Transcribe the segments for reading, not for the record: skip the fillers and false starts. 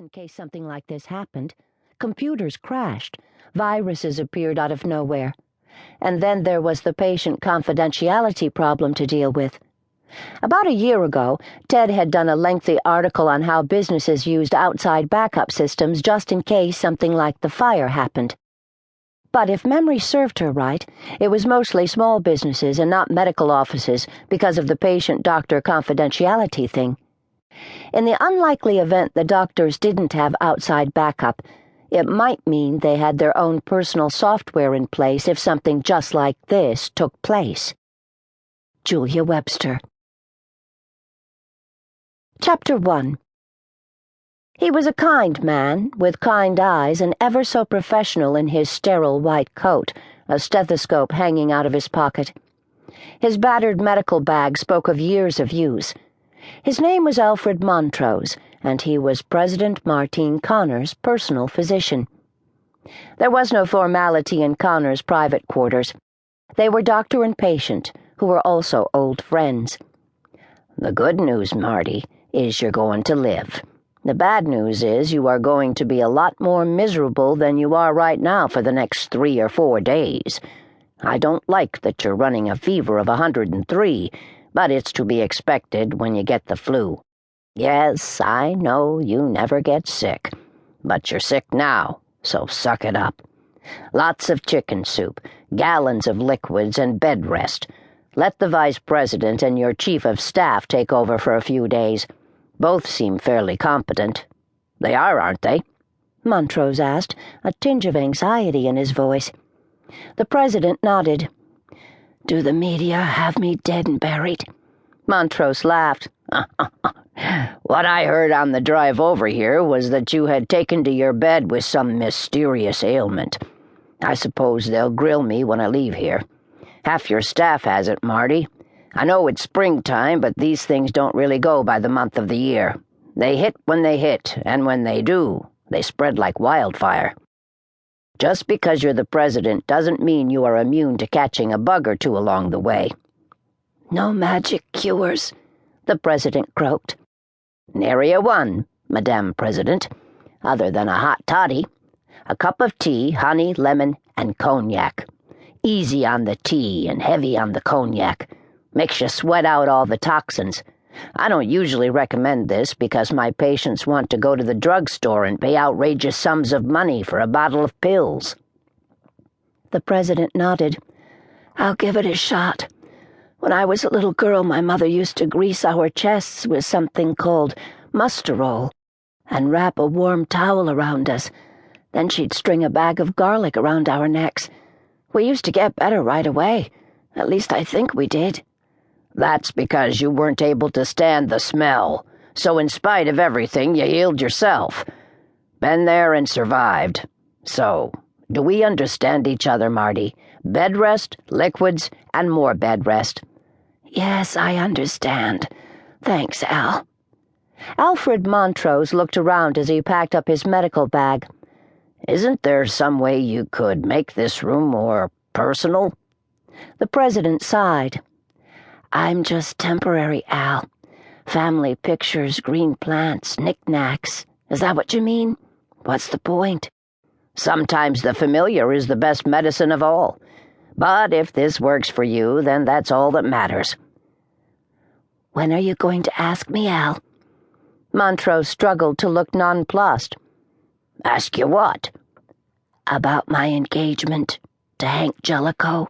in case something like this happened. Computers crashed. Viruses appeared out of nowhere. And then there was the patient confidentiality problem to deal with. About a year ago, Ted had done a lengthy article on how businesses used outside backup systems just in case something like the fire happened. But if memory served her right, it was mostly small businesses and not medical offices because of the patient-doctor confidentiality thing. In the unlikely event the doctors didn't have outside backup, it might mean they had their own personal software in place if something just like this took place. Julia Webster. Chapter 1. He was a kind man, with kind eyes and ever so professional in his sterile white coat, a stethoscope hanging out of his pocket. His battered medical bag spoke of years of use. His name was Alfred Montrose, and he was President Martine Connor's personal physician. There was no formality in Connor's private quarters. They were doctor and patient, who were also old friends. "The good news, Marty, is you're going to live. The bad news is you are going to be a lot more miserable than you are right now for the next 3 or 4 days. I don't like that you're running a fever of 103, but it's to be expected when you get the flu. Yes, I know you never get sick, but you're sick now, so suck it up. Lots of chicken soup, gallons of liquids, and bed rest. Let the vice president and your chief of staff take over for a few days. Both seem fairly competent. They are, aren't they?" Montrose asked, a tinge of anxiety in his voice. The president nodded. "Do the media have me dead and buried?" Montrose laughed. "What I heard on the drive over here was that you had taken to your bed with some mysterious ailment. I suppose they'll grill me when I leave here. Half your staff has it, Marty. I know it's springtime, but these things don't really go by the month of the year. They hit when they hit, and when they do, they spread like wildfire. Just because you're the president doesn't mean you are immune to catching a bug or two along the way." "No magic cures," the president croaked. "Nary a one, Madame President, other than a hot toddy. A cup of tea, honey, lemon, and cognac. Easy on the tea and heavy on the cognac. Makes you sweat out all the toxins. I don't usually recommend this because my patients want to go to the drugstore and pay outrageous sums of money for a bottle of pills." The president nodded. "I'll give it a shot. When I was a little girl, my mother used to grease our chests with something called musterol and wrap a warm towel around us. Then she'd string a bag of garlic around our necks. We used to get better right away. At least I think we did." "That's because you weren't able to stand the smell, so in spite of everything you healed yourself. Been there and survived. So, do we understand each other, Marty? Bed rest, liquids, and more bed rest." "Yes, I understand. Thanks, Al." Alfred Montrose looked around as he packed up his medical bag. "Isn't there some way you could make this room more personal?" The president sighed. "I'm just temporary, Al. Family pictures, green plants, knickknacks. Is that what you mean? What's the point?" "Sometimes the familiar is the best medicine of all. But if this works for you, then that's all that matters." "When are you going to ask me, Al?" Montrose struggled to look nonplussed. "Ask you what?" "About my engagement to Hank Jellicoe.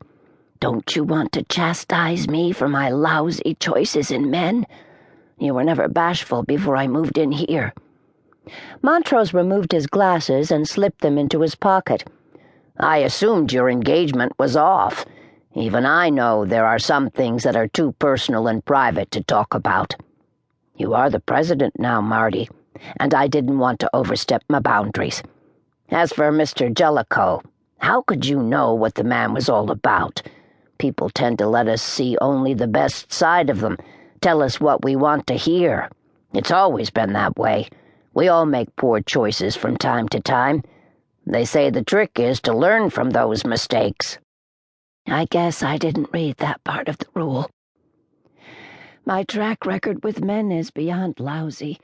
Don't you want to chastise me for my lousy choices in men? You were never bashful before I moved in here." Montrose removed his glasses and slipped them into his pocket. "I assumed your engagement was off. Even I know there are some things that are too personal and private to talk about. You are the president now, Marty, and I didn't want to overstep my boundaries. As for Mr. Jellicoe, how could you know what the man was all about? People tend to let us see only the best side of them, tell us what we want to hear. It's always been that way. We all make poor choices from time to time. They say the trick is to learn from those mistakes." "I guess I didn't read that part of the rule." My track record with men is beyond lousy.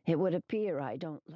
It would appear I don't